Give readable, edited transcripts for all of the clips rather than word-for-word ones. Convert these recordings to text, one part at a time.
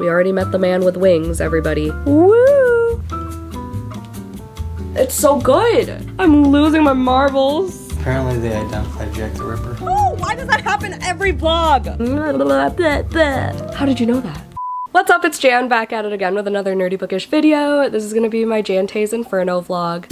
We already met the man with wings, everybody. Woo! It's so good! I'm losing my marbles. Apparently they identified Jack the Ripper. Oh, why does that happen every vlog? How did you know that? What's up, it's Jan back at it again with another nerdy bookish video. This is gonna be my Jante's Inferno vlog.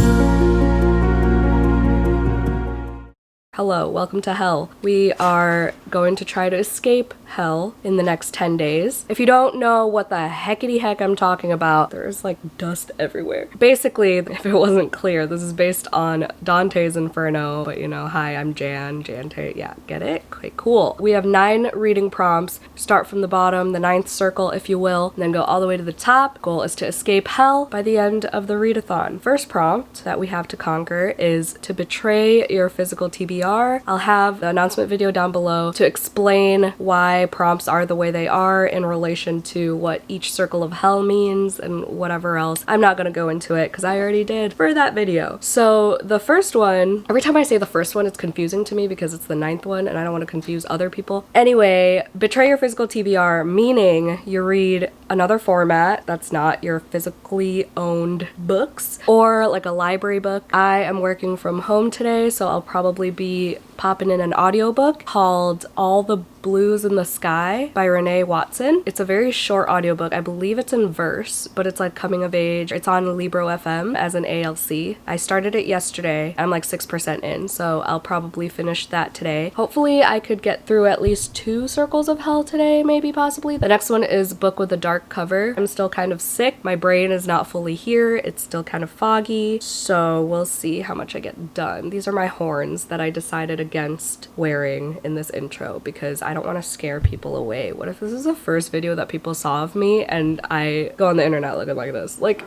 Hello, welcome to hell. We are going to try to escape hell in the next 10 days. If you don't know what the heckity heck I'm talking about, there's like dust everywhere. Basically, if it wasn't clear, this is based on Dante's Inferno, but you know, hi, I'm Jan, Jante, yeah, get it? Okay, cool. We have 9 reading prompts. Start from the bottom, the 9th circle, if you will, and then go all the way to the top. Goal is to escape hell by the end of the readathon. First prompt that we have to conquer is to betray your physical TBR. I'll have the announcement video down below to explain why prompts are the way they are in relation to what each circle of hell means and whatever else. I'm not gonna go into it because I already did for that video. So the first one, every time I say the first one, it's confusing to me because it's the 9th one and I don't want to confuse other people. Anyway, betray your physical TBR, meaning you read another format that's not your physically owned books or like a library book. I am working from home today, so I'll probably be popping in an audiobook called All the Blues in the Sky by Renee Watson. It's a very short audiobook. I believe it's in verse, but it's like coming of age. It's on Libro FM as an ALC. I started it yesterday. I'm like 6% in, so I'll probably finish that today. Hopefully I could get through at least 2 circles of hell today, maybe possibly. The next one is Book with a Dark Cover. I'm still kind of sick. My brain is not fully here. It's still kind of foggy, so we'll see how much I get done. These are my horns that I decided against wearing in this intro because I don't want to scare people away. What if this is the first video that people saw of me and I go on the internet looking like this? Like,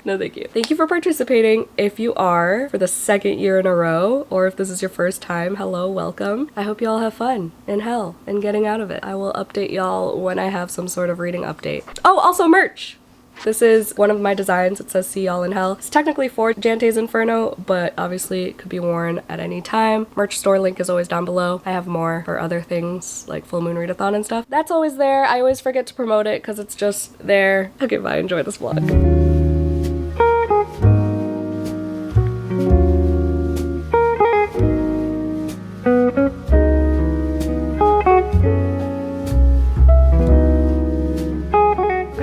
no thank you. Thank you for participating. If you are for the 2nd year in a row, or if this is your first time, hello, welcome. I hope you all have fun in hell and getting out of it. I will update y'all when I have some sort of reading update. Oh, also merch! This is one of my designs. It says see y'all in hell. It's technically for Jante's Inferno, but obviously it could be worn at any time. Merch store link is always down below. I have more for other things like full moon readathon and stuff. That's always there. I always forget to promote it because it's just there. Okay, bye. Enjoy this vlog.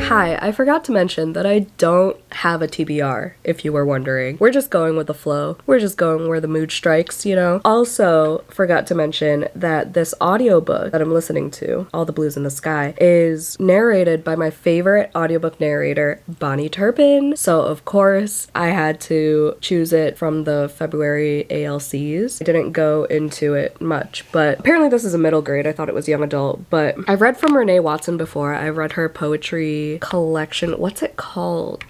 Hi, I forgot to mention that I don't have a TBR, if you were wondering. We're just going with the flow. We're just going where the mood strikes, you know? Also, forgot to mention that this audiobook that I'm listening to, All the Blues in the Sky, is narrated by my favorite audiobook narrator, Bonnie Turpin. So, of course, I had to choose it from the February ALCs. I didn't go into it much, but apparently this is a middle grade. I thought it was young adult, but I've read from Renee Watson before. I've read her poetry collection. What's it called?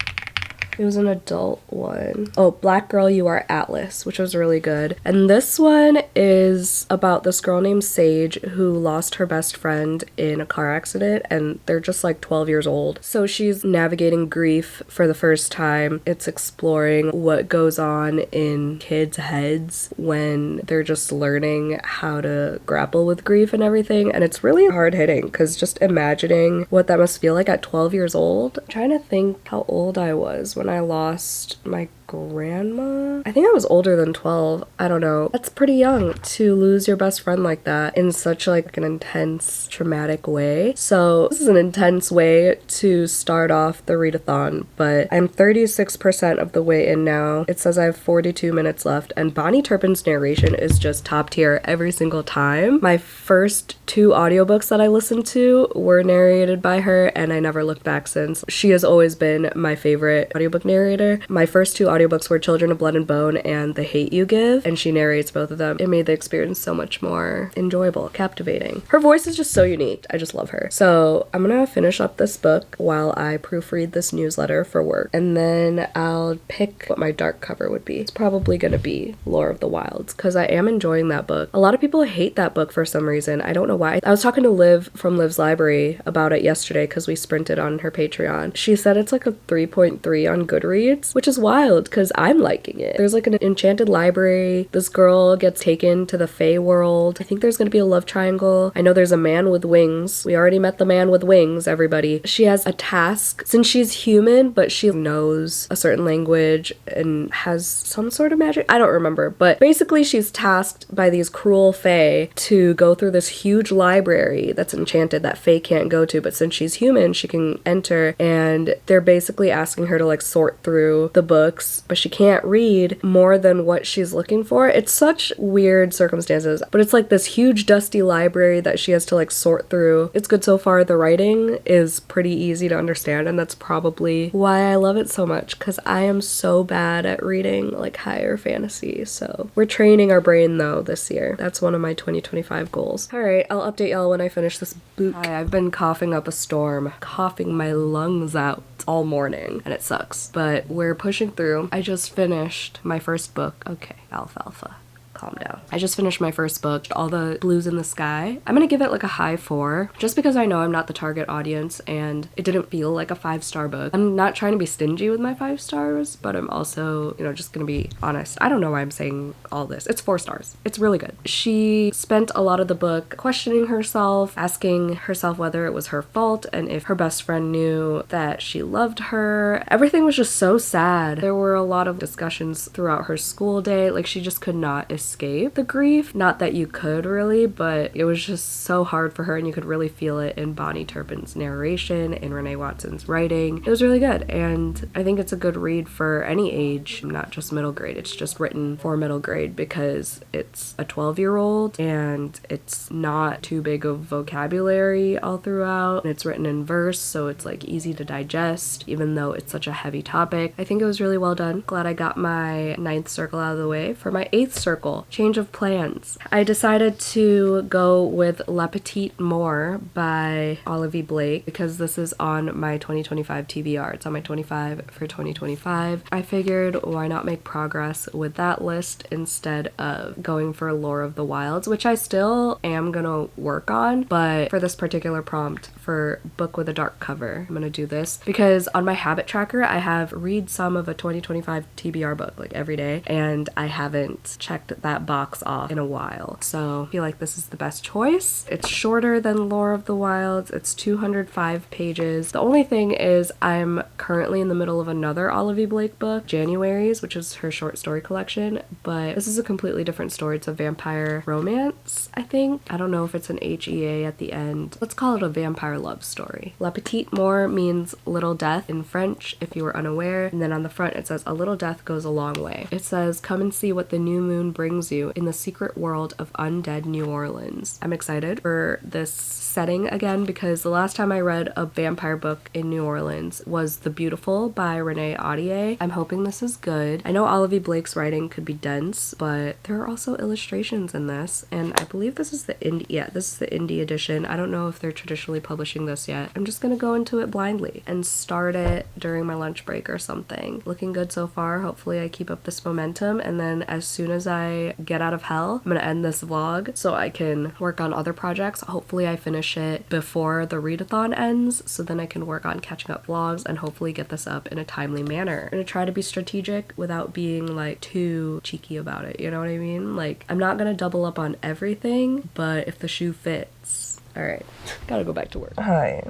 It was an adult one. Oh, Black Girl, You Are Atlas, which was really good. And this one is about this girl named Sage who lost her best friend in a car accident, and they're just like 12 years old. So she's navigating grief for the first time. It's exploring what goes on in kids' heads when they're just learning how to grapple with grief and everything. And it's really hard hitting because just imagining what that must feel like at 12 years old. I'm trying to think how old I was when I lost my grandma. I think I was older than 12. I don't know. That's pretty young to lose your best friend like that in such like an intense, traumatic way. So this is an intense way to start off the readathon, but I'm 36% of the way in now. It says I have 42 minutes left, and Bonnie Turpin's narration is just top tier every single time. My first 2 audiobooks that I listened to were narrated by her, and I never looked back since. She has always been my favorite audiobook narrator. My first 2 audiobooks were Children of Blood and Bone and The Hate You Give, and she narrates both of them. It made the experience so much more enjoyable, captivating. Her voice is just so unique. I just love her. So I'm gonna finish up this book while I proofread this newsletter for work, and then I'll pick what my dark cover would be. It's probably gonna be Lore of the Wilds because I am enjoying that book. A lot of people hate that book for some reason. I don't know why. I was talking to Liv from Liv's Library about it yesterday because we sprinted on her Patreon. She said it's like a 3.3 on on Goodreads, which is wild because I'm liking it. There's like an enchanted library. This girl gets taken to the Fae world. I think there's gonna be a love triangle. I know there's a man with wings. We already met the man with wings, everybody. She has a task. Since she's human, but she knows a certain language and has some sort of magic. I don't remember, but basically she's tasked by these cruel Fae to go through this huge library that's enchanted that Fae can't go to, but since she's human, she can enter, and they're basically asking her to like sort through the books, but she can't read more than what she's looking for. It's such weird circumstances, but it's like this huge dusty library that she has to like sort through. It's good so far. The writing is pretty easy to understand, and that's probably why I love it so much, because I am so bad at reading like higher fantasy. So we're training our brain though this year. That's one of my 2025 goals. All right, I'll update y'all when I finish this book. Hi, I've been coughing up a storm, coughing my lungs out all morning, and it sucks, but we're pushing through. I just finished my first book. Okay, alfalfa. Calm down. I just finished my first book, All the Blues in the Sky. I'm gonna give it like a high 4, just because I know I'm not the target audience and it didn't feel like a 5-star book. I'm not trying to be stingy with my 5 stars, but I'm also, you know, just gonna be honest. I don't know why I'm saying all this. It's 4 stars. It's really good. She spent a lot of the book questioning herself, asking herself whether it was her fault and if her best friend knew that she loved her. Everything was just so sad. There were a lot of discussions throughout her school day. Like, she just could not escape the grief. Not that you could really, but it was just so hard for her, and you could really feel it in Bonnie Turpin's narration, in Renee Watson's writing. It was really good, and I think it's a good read for any age, not just middle grade. It's just written for middle grade because it's a 12-year-old and it's not too big of vocabulary all throughout, and it's written in verse, so it's like easy to digest even though it's such a heavy topic. I think it was really well done. Glad I got my 9th circle out of the way. For my 8th circle, change of plans. I decided to go with La Petite More by Olivia Blake because this is on my 2025 TBR. It's on my 25 for 2025. I figured why not make progress with that list instead of going for Lore of the Wilds, which I still am gonna work on, but for this particular prompt for book with a dark cover, I'm gonna do this because on my habit tracker I have read some of a 2025 TBR book like every day, and I haven't checked that box off in a while, so I feel like this is the best choice. It's shorter than Lore of the Wilds. It's 205 pages. The only thing is I'm currently in the middle of another Olivia Blake book, January's, which is her short story collection, but this is a completely different story. It's a vampire romance, I think. I don't know if it's an HEA at the end. Let's call it a vampire love story. La Petite More means little death in French, if you were unaware, and then on the front it says, a little death goes a long way. It says, come and see what the new moon brings you in the secret world of undead New Orleans. I'm excited for this setting again because the last time I read a vampire book in New Orleans was The Beautiful by Renee Audier. I'm hoping this is good. I know Olivia Blake's writing could be dense, but there are also illustrations in this, and I believe this is the indie, this is the indie edition. I don't know if they're traditionally publishing this yet. I'm just gonna go into it blindly and start it during my lunch break or something. Looking good so far. Hopefully I keep up this momentum, and then as soon as I get out of hell, I'm gonna end this vlog so I can work on other projects. Hopefully I finish it before the readathon ends, so then I can work on catching up vlogs and hopefully get this up in a timely manner. I'm gonna try to be strategic without being like too cheeky about it, you know what I mean? Like, I'm not gonna double up on everything, but if the shoe fits. All right, gotta go back to work. Hi.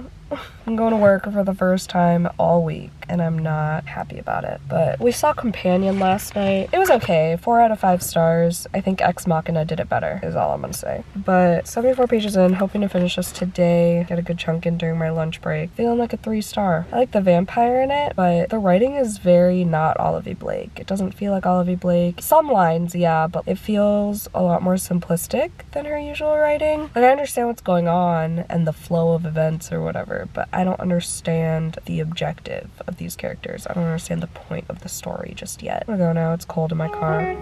I'm going to work for the first time all week, and I'm not happy about it. But we saw Companion last night. It was okay. 4 out of 5 stars. I think Ex Machina did it better, is all I'm gonna say. But 74 pages in, hoping to finish this today. Get a good chunk in during my lunch break. Feeling like a 3-star. I like the vampire in it, but the writing is very not Olivia Blake. It doesn't feel like Olivia Blake. Some lines, yeah, but it feels a lot more simplistic than her usual writing. Like, I understand what's going on and the flow of events or whatever, but I don't understand the objective of these characters. I don't understand the point of the story just yet. I'm gonna go now. It's cold in my car.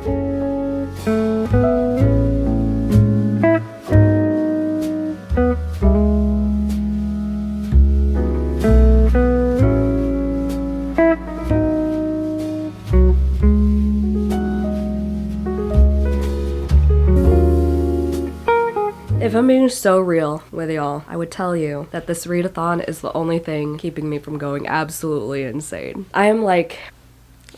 If I'm being so real with y'all, I would tell you that this readathon is the only thing keeping me from going absolutely insane. I am like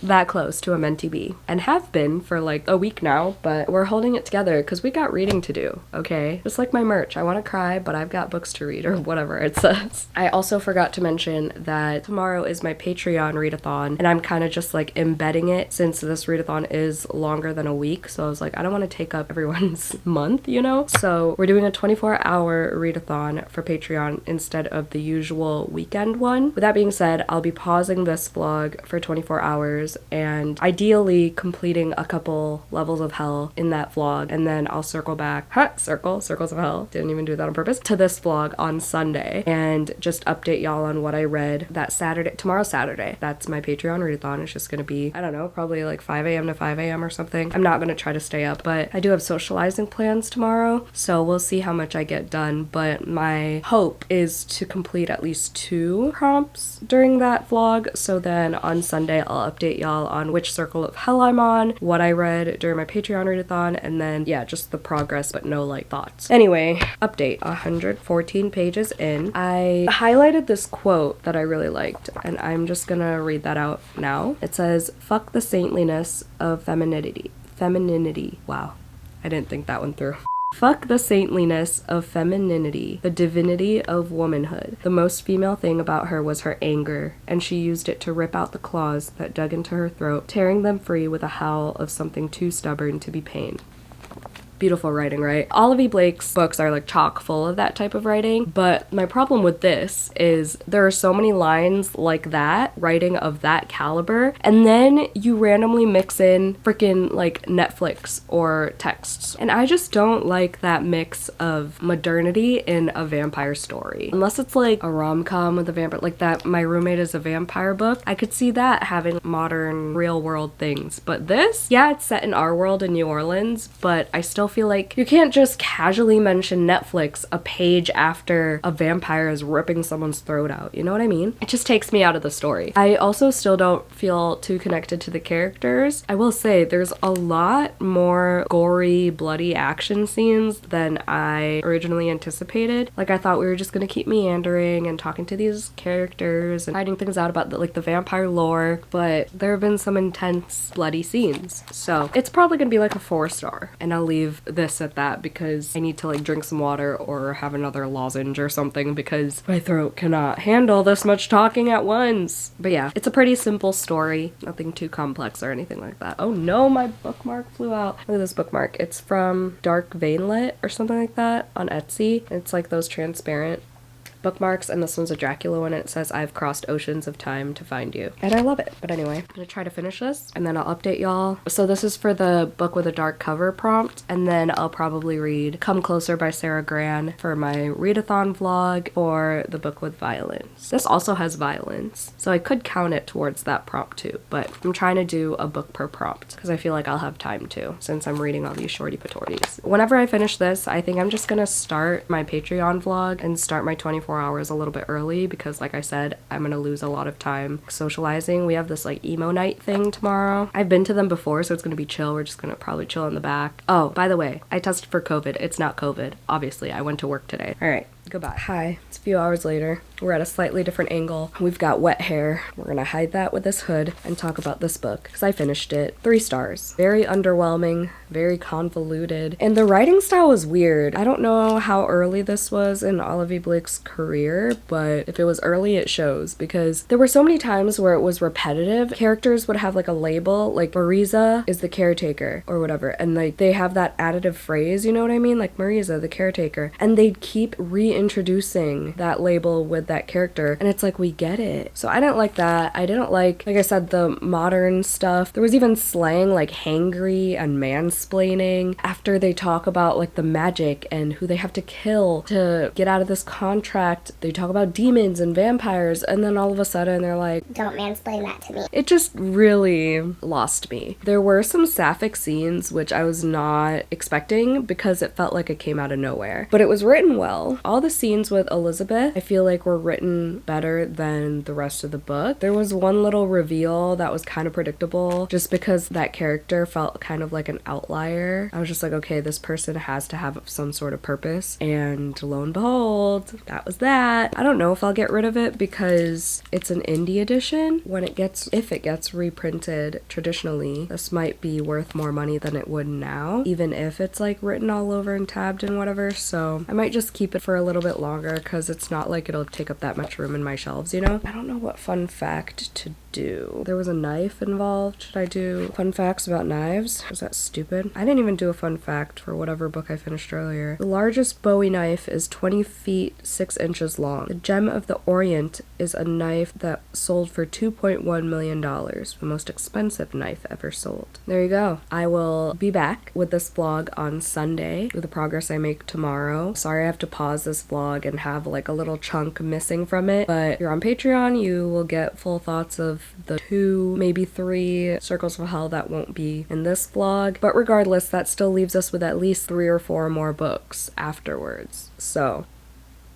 that close to a mentee bee and have been for like a week now, but we're holding it together because we got reading to do, okay? Just like my merch. I want to cry, but I've got books to read, or whatever it says. I also forgot to mention that tomorrow is my Patreon readathon, and I'm kind of just like embedding it since this readathon is longer than a week. So I was like, I don't want to take up everyone's month, you know? So we're doing a 24-hour readathon for Patreon instead of the usual weekend one. With that being said, I'll be pausing this vlog for 24 hours and ideally completing a couple levels of hell in that vlog, and then I'll circle back, circles of hell, didn't even do that on purpose, to this vlog on Sunday and just update y'all on what I read that Saturday. Tomorrow's Saturday. That's my Patreon readathon. It's just gonna be, I don't know, probably like 5 a.m. to 5 a.m. or something. I'm not gonna try to stay up, but I do have socializing plans tomorrow, so we'll see how much I get done. But my hope is to complete at least 2 prompts during that vlog, so then on Sunday I'll update y'all on which circle of hell I'm on, what I read during my Patreon readathon, and then yeah, just the progress but no like thoughts. Anyway, update. 114 pages in. I highlighted this quote that I really liked, and I'm just gonna read that out now. It says, "Fuck the saintliness of femininity." Wow, I didn't think that one through. Fuck the saintliness of femininity, the divinity of womanhood. The most female thing about her was her anger, and she used it to rip out the claws that dug into her throat, tearing them free with a howl of something too stubborn to be pain. Beautiful writing, right? Olive Blake's books are like chock full of that type of writing, but my problem with this is there are so many lines like that, writing of that caliber, and then you randomly mix in freaking like Netflix or texts. And I just don't like that mix of modernity in a vampire story. Unless it's like a rom-com with a vampire, like that My Roommate is a Vampire book, I could see that having modern real world things. But this, yeah, it's set in our world in New Orleans, but I still feel like you can't just casually mention Netflix a page after a vampire is ripping someone's throat out. You know what I mean? It just takes me out of the story. I also still don't feel too connected to the characters. I will say there's a lot more gory, bloody action scenes than I originally anticipated. Like I thought we were just gonna keep meandering and talking to these characters and finding things out about the vampire lore, but there have been some intense bloody scenes. So it's probably gonna be like a 4-star, and I'll leave this at that because I need to like drink some water or have another lozenge or something because my throat cannot handle this much talking at once. But yeah, it's a pretty simple story, nothing too complex or anything like that. Oh no, my bookmark flew out. Look at this bookmark. It's from Dark Veinlet or something like that on Etsy. It's like those transparent bookmarks, and this one's a Dracula one, and it says, "I've crossed oceans of time to find you." And I love it. But anyway, I'm gonna try to finish this and then I'll update y'all. So this is for the book with a dark cover prompt, and then I'll probably read Come Closer by Sarah Gran for my readathon vlog for the book with violence. This also has violence, so I could count it towards that prompt too, but I'm trying to do a book per prompt because I feel like I'll have time to since I'm reading all these shorty patorties. Whenever I finish this, I think I'm just gonna start my Patreon vlog and start my 24 hours a little bit early because like I said, I'm gonna lose a lot of time socializing. We have this like emo night thing tomorrow. I've been to them before, so it's gonna be chill. We're just gonna probably chill in the back. Oh, by the way, I tested for COVID. It's not COVID. Obviously, I went to work today. All right. Goodbye. Hi. It's a few hours later. We're at a slightly different angle. We've got wet hair. We're gonna hide that with this hood and talk about this book because I finished it. 3 stars. Very underwhelming, very convoluted, and the writing style was weird. I don't know how early this was in Olive Blake's career, but if it was early, it shows because there were so many times where it was repetitive. Characters would have like a label, like Marisa is the caretaker or whatever, and like they have that additive phrase, you know what I mean? Like Marisa, the caretaker, and they'd keep reintroducing that label with that character, and it's like, we get it. So I didn't like that. I didn't like I said, the modern stuff. There was even slang like hangry and mansplaining after they talk about like the magic and who they have to kill to get out of this contract. They talk about demons and vampires, and then all of a sudden they're like, don't mansplain that to me. It just really lost me. There were some sapphic scenes which I was not expecting because it felt like it came out of nowhere, but it was written well. All the the scenes with Elizabeth, I feel like were written better than the rest of the book. There was one little reveal that was kind of predictable just because that character felt kind of like an outlier. I was just like, okay, this person has to have some sort of purpose, and lo and behold, that was that. I don't know if I'll get rid of it because it's an indie edition. If it gets reprinted traditionally, this might be worth more money than it would now, even if it's like written all over and tabbed and whatever. So I might just keep it for a little bit longer because it's not like it'll take up that much room in my shelves, you know? I don't know what fun fact to do. There was a knife involved. Should I do fun facts about knives? Was that stupid? I didn't even do a fun fact for whatever book I finished earlier. The largest Bowie knife is 20 feet 6 inches long. The Gem of the Orient is a knife that sold for $2.1 million, the most expensive knife ever sold. There you go. I will be back with this vlog on Sunday with the progress I make tomorrow. Sorry I have to pause this vlog and have like a little chunk missing from it, but if you're on Patreon, you will get full thoughts of the 2, maybe 3 circles of hell that won't be in this vlog. But regardless, that still leaves us with at least 3 or 4 more books afterwards. So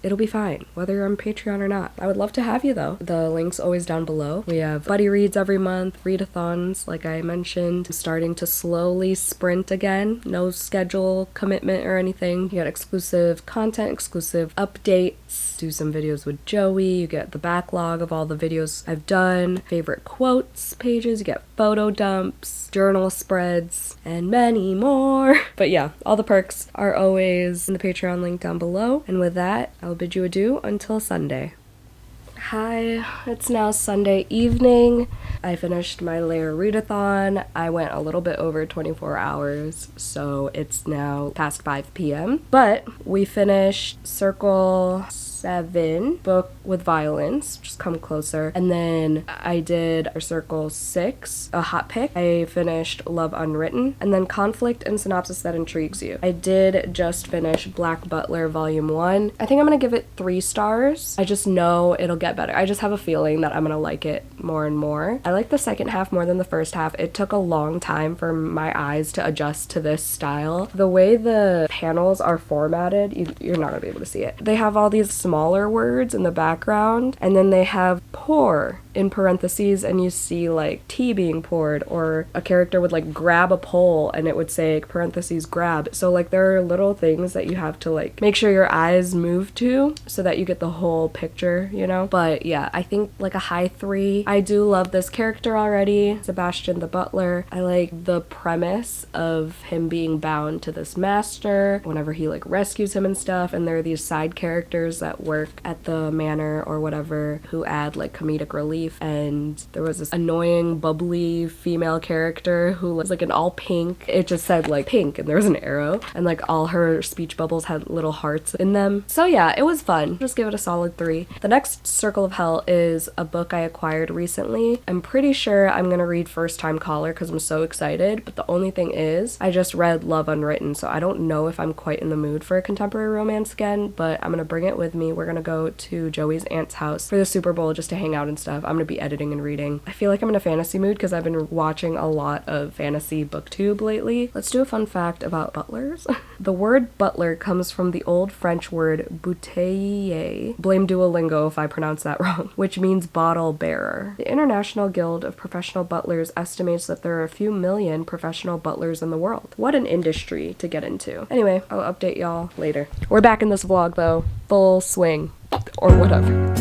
it'll be fine, whether you're on Patreon or not. I would love to have you though. The link's always down below. We have buddy reads every month, readathons, like I mentioned. I'm starting to slowly sprint again. No schedule commitment or anything. You get exclusive content, exclusive updates, do some videos with Joey. You get the backlog of all the videos I've done, favorite quotes pages, you get photo dumps, journal spreads, and many more. But yeah, all the perks are always in the Patreon link down below. And with that, I'll bid you adieu until Sunday. Hi, it's now Sunday evening. I finished my layer readathon. I went a little bit over 24 hours, so it's now past 5 p.m. But we finished Circle 7, Book with Violence, just come closer. And then I did our Circle 6, a hot pick. I finished Love Unwritten, and then Conflict and Synopsis That Intrigues You. I did just finish Black Butler Volume 1. I think I'm gonna give it 3 stars. I just know it'll get better. I just have a feeling that I'm gonna like it more and more. I like the second half more than the first half. It took a long time for my eyes to adjust to this style. The way the panels are formatted, you're not gonna be able to see it. They have all these smaller words in the background, and then they have pour in parentheses, and you see like tea being poured, or a character would like grab a pole and it would say parentheses grab. So like there are little things that you have to like make sure your eyes move to so that you get the whole picture, you know? But yeah, I think like a high 3. I do love this character already, Sebastian the butler. I like the premise of him being bound to this master whenever he like rescues him and stuff, and there are these side characters that work at the manor or whatever who add like comedic relief. And there was this annoying bubbly female character who was like in all pink. It just said like pink and there was an arrow, and like all her speech bubbles had little hearts in them. So yeah, it was fun. Just give it a solid 3. The next Circle of Hell is a book I acquired recently. I'm pretty sure I'm gonna read First Time Caller because I'm so excited, but the only thing is I just read Love Unwritten, so I don't know if I'm quite in the mood for a contemporary romance again, but I'm gonna bring it with me. We're gonna go to Joey's aunt's house for the Super Bowl just to hang out and stuff. I'm gonna be editing and reading. I feel like I'm in a fantasy mood because I've been watching a lot of fantasy booktube lately. Let's do a fun fact about butlers. The word butler comes from the old French word bouteiller, blame Duolingo if I pronounce that wrong, which means bottle bearer. The International Guild of Professional Butlers estimates that there are a few million professional butlers in the world. What an industry to get into. Anyway, I'll update y'all later. We're back in this vlog though, full swing, or whatever.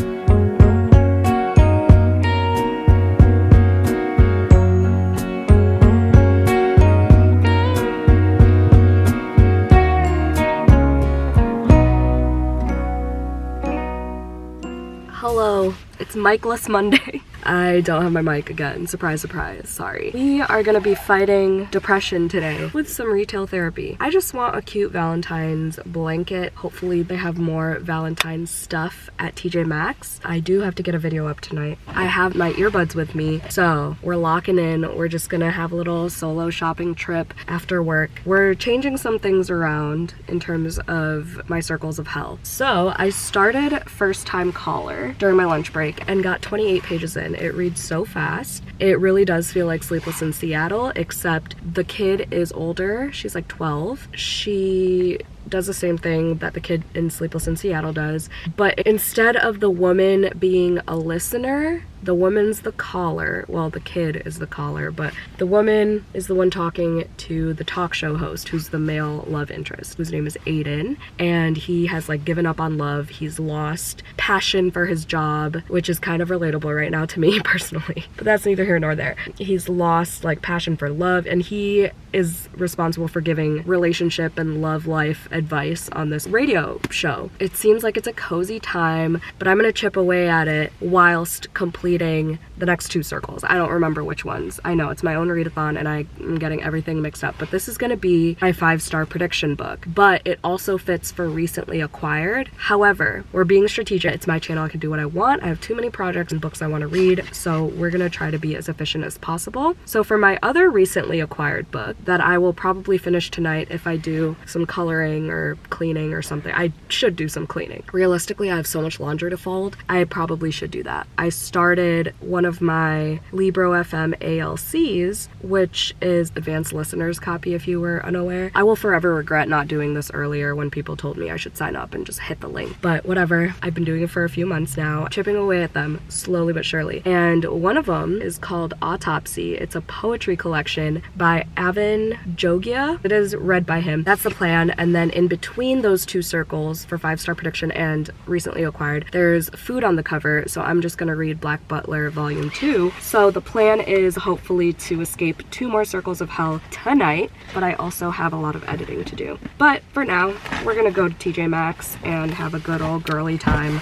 Hello, it's Mic-less Monday. I don't have my mic again. Surprise, surprise. Sorry. We are gonna be fighting depression today with some retail therapy. I just want a cute Valentine's blanket. Hopefully they have more Valentine's stuff at TJ Maxx. I do have to get a video up tonight. I have my earbuds with me, so we're locking in. We're just gonna have a little solo shopping trip after work. We're changing some things around in terms of my circles of hell. So I started First Time Caller during my lunch break and got 28 pages in. It reads so fast. It really does feel like Sleepless in Seattle, except the kid is older. She's like 12. She does the same thing that the kid in Sleepless in Seattle does, but instead of the woman being a listener, the woman's the caller. Well, the kid is the caller, but the woman is the one talking to the talk show host, who's the male love interest, whose name is Aiden, and he has like given up on love. He's lost passion for his job, which is kind of relatable right now to me personally, but that's neither here nor there. He's lost like passion for love, and he is responsible for giving relationship and love life advice on this radio show. It seems like it's a cozy time, but I'm gonna chip away at it whilst completing the next 2 circles. I don't remember which ones. I know it's my own readathon and I'm getting everything mixed up, but this is gonna be my 5-star prediction book, but it also fits for recently acquired. However, we're being strategic. It's my channel. I can do what I want. I have too many projects and books I want to read, so we're gonna try to be as efficient as possible. So for my other recently acquired book that I will probably finish tonight if I do some coloring or cleaning or something. I should do some cleaning. Realistically, I have so much laundry to fold. I probably should do that. I started one of my Libro FM ALCs, which is advanced listeners copy if you were unaware. I will forever regret not doing this earlier when people told me I should sign up and just hit the link, but whatever. I've been doing it for a few months now, chipping away at them slowly but surely. And one of them is called Autopsy. It's a poetry collection by Avin Jogia. It is read by him. That's the plan. And then in between those 2 circles for 5-star prediction and recently acquired, there's food on the cover. So I'm just gonna read Black Butler Volume 2. So the plan is hopefully to escape 2 more circles of hell tonight, but I also have a lot of editing to do. But for now, we're gonna go to TJ Maxx and have a good old girly time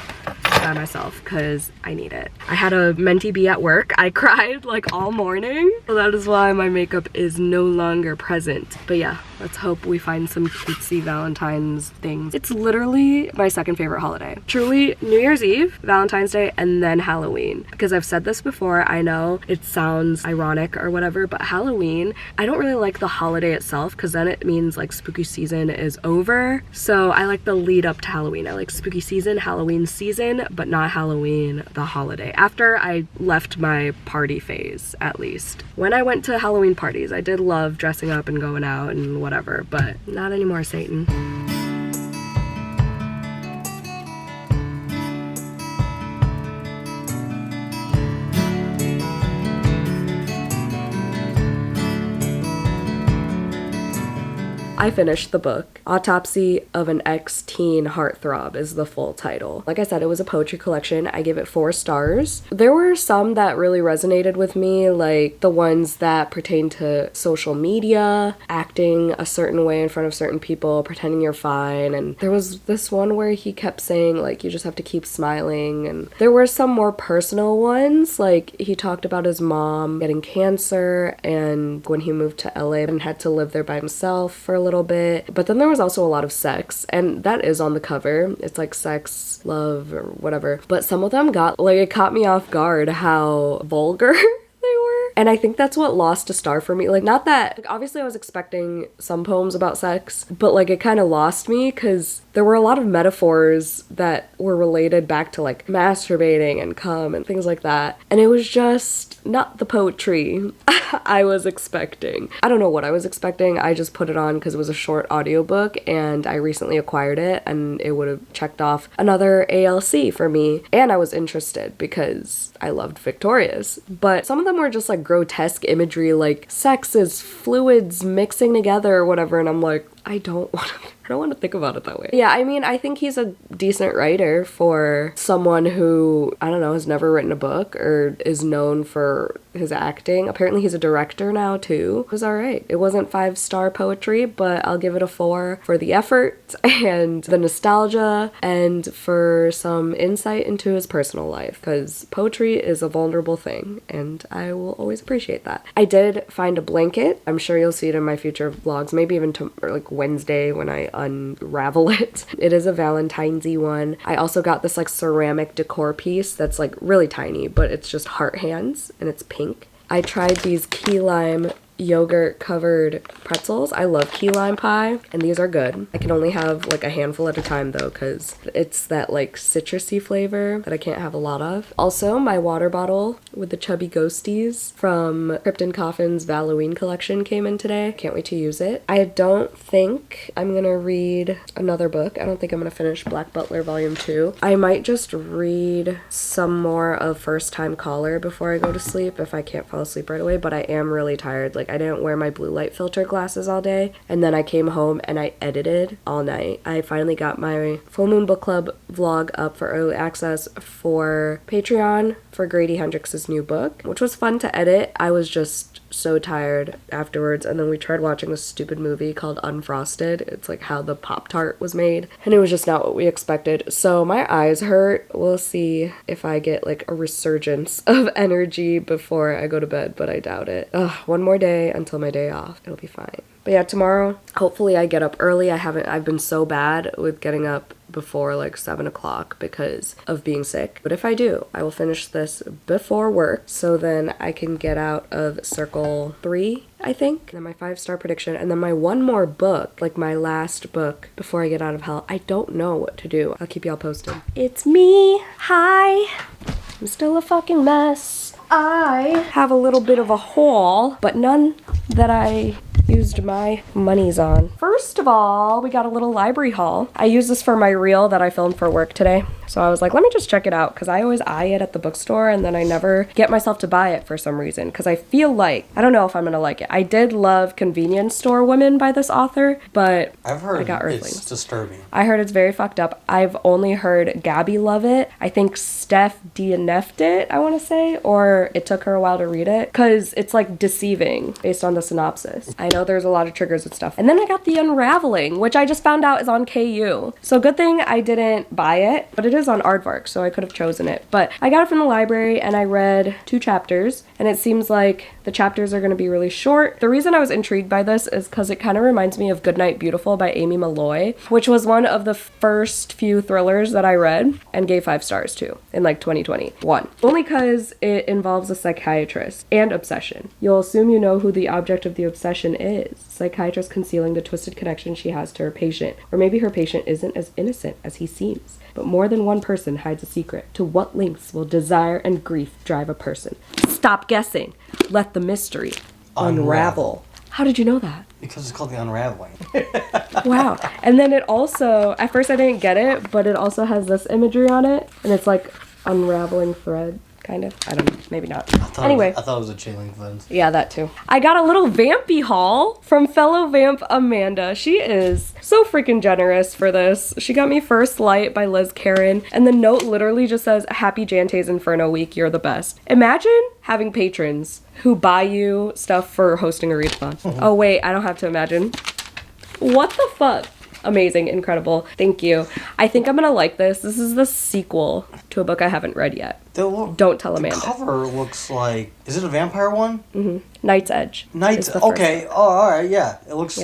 by myself because I need it. I had a mentee bee at work. I cried like all morning, so that is why my makeup is no longer present. But yeah, let's hope we find some cutesy Valentine's things. It's literally my second favorite holiday. Truly, New Year's Eve, Valentine's Day, and then Halloween. Because I've said this before, I know it sounds ironic or whatever, but Halloween, I don't really like the holiday itself because then it means like spooky season is over. So I like the lead up to Halloween. I like spooky season, Halloween season, but not Halloween, the holiday. After I left my party phase, at least. When I went to Halloween parties, I did love dressing up and going out and whatever, but not anymore, Satan. I finished the book. Autopsy of an Ex-Teen Heartthrob is the full title. Like I said, it was a poetry collection. I give it 4 stars. There were some that really resonated with me, like the ones that pertain to social media, acting a certain way in front of certain people, pretending you're fine. And there was this one where he kept saying, like, you just have to keep smiling. And there were some more personal ones, like he talked about his mom getting cancer and when he moved to LA and had to live there by himself for a little bit. But then there was also a lot of sex, and that is on the cover. It's like sex, love, or whatever. But some of them it caught me off guard how vulgar they were. And I think that's what lost a star for me. Like, not that, like, obviously I was expecting some poems about sex, but like it kind of lost me because there were a lot of metaphors that were related back to like masturbating and cum and things like that. And it was just not the poetry I was expecting. I don't know what I was expecting. I just put it on because it was a short audiobook and I recently acquired it and it would have checked off another ALC for me. And I was interested because I loved Victoria's. But some of them were just like grotesque imagery, like sex is fluids mixing together or whatever. And I'm like, I don't want to think about it that way. Yeah, I mean, I think he's a decent writer for someone who, I don't know, has never written a book or is known for his acting. Apparently he's a director now too. It was alright. It wasn't 5-star poetry, but I'll give it a 4 for the effort and the nostalgia and for some insight into his personal life, because poetry is a vulnerable thing and I will always appreciate that. I did find a blanket. I'm sure you'll see it in my future vlogs, maybe even like Wednesday when I unravel it. It is a Valentine's-y one. I also got this like ceramic decor piece that's like really tiny, but it's just heart hands and it's pink. I tried these key lime yogurt covered pretzels. I love key lime pie, and these are good. I can only have like a handful at a time though, because it's that like citrusy flavor that I can't have a lot of. Also, my water bottle with the chubby ghosties from Krypton Coffin's Halloween collection came in today. Can't wait to use it. I don't think I'm gonna read another book. I don't think I'm gonna finish Black Butler Volume 2. I might just read some more of First Time Caller before I go to sleep if I can't fall asleep right away, but I am really tired. Like, I didn't wear my blue light filter glasses all day, and then I came home and I edited all night. I finally got my Full Moon Book Club vlog up for early access for Patreon for Grady Hendrix's new book, which was fun to edit. I was just so tired afterwards, and then we tried watching this stupid movie called Unfrosted. It's like how the Pop-Tart was made, and it was just not what we expected. So my eyes hurt. We'll see if I get like a resurgence of energy before I go to bed, but I doubt it. Ugh, one more day until my day off. It'll be fine. But yeah, tomorrow, hopefully I get up early. I've been so bad with getting up before like 7 o'clock because of being sick. But if I do, I will finish this before work, so then I can get out of circle 3, I think. And then my 5-star prediction, and then my one more book, like my last book before I get out of hell. I don't know what to do. I'll keep y'all posted. It's me. Hi. I'm still a fucking mess. I have a little bit of a haul, but none that I used my monies on. First of all, we got a little library haul. I used this for my reel that I filmed for work today. So I was like, let me just check it out, because I always eye it at the bookstore and then I never get myself to buy it for some reason, because I feel like, I don't know if I'm gonna like it. I did love Convenience Store Women by this author, but I've heard I got Earthlings. It's disturbing. I heard it's very fucked up. I've only heard Gabby love it. I think Steph DNF'd it, I want to say, or it took her a while to read it, because it's like deceiving based on the synopsis. I know there's a lot of triggers and stuff. And then I got The Unraveling, which I just found out is on KU. So good thing I didn't buy it, but it is on Aardvark, so I could have chosen it. But I got it from the library and I read 2 chapters, and it seems like the chapters are going to be really short. The reason I was intrigued by this is because it kind of reminds me of Goodnight Beautiful by Amy Malloy, which was one of the first few thrillers that I read and gave 5 stars to in like 2021. Only because it involves a psychiatrist and obsession. You'll assume you know who the object of the obsession is. Psychiatrist concealing the twisted connection she has to her patient. Or maybe her patient isn't as innocent as he seems. But more than one person hides a secret. To what lengths will desire and grief drive a person? Stop guessing. Let the mystery unravel. How did you know that? Because it's called The Unraveling. Wow. And then it also, at first I didn't get it, but it also has this imagery on it. And it's like unraveling thread. Kind of. I don't know. Maybe not. Anyway. I thought it was a chilling fence. Yeah, that too. I got a little vampy haul from fellow vamp Amanda. She is so freaking generous for this. She got me First Light by Liz Karen, and the note literally just says, Happy Jante's Inferno Week, you're the best. Imagine having patrons who buy you stuff for hosting a readathon. Oh wait, I don't have to imagine. What the fuck? Amazing, incredible. Thank you. I think I'm gonna like this. This is the sequel to a book I haven't read yet. Don't tell Amanda. The cover looks like... Is it a vampire one? Mm-hmm. Night's Edge. Okay. Oh, alright, yeah. It looks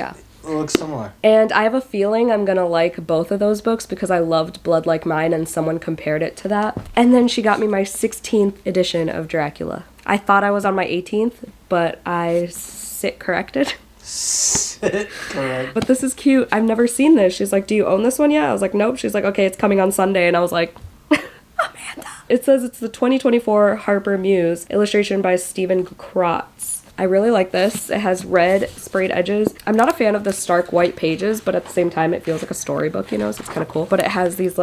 similar. And I have a feeling I'm gonna like both of those books because I loved Blood Like Mine and someone compared it to that. And then she got me my 16th edition of Dracula. I thought I was on my 18th, but I sit corrected. Correct. But this is cute. I've never seen this. She's like, do you own this one yet? I was like, nope. She's like, okay, it's coming on Sunday. And I was like, Amanda. It says it's the 2024 Harper Muse, illustration by Stephen Krotz. I really like this. It has red sprayed edges. I'm not a fan of the stark white pages, but at the same time, it feels like a storybook, you know, so it's kind of cool. But it has these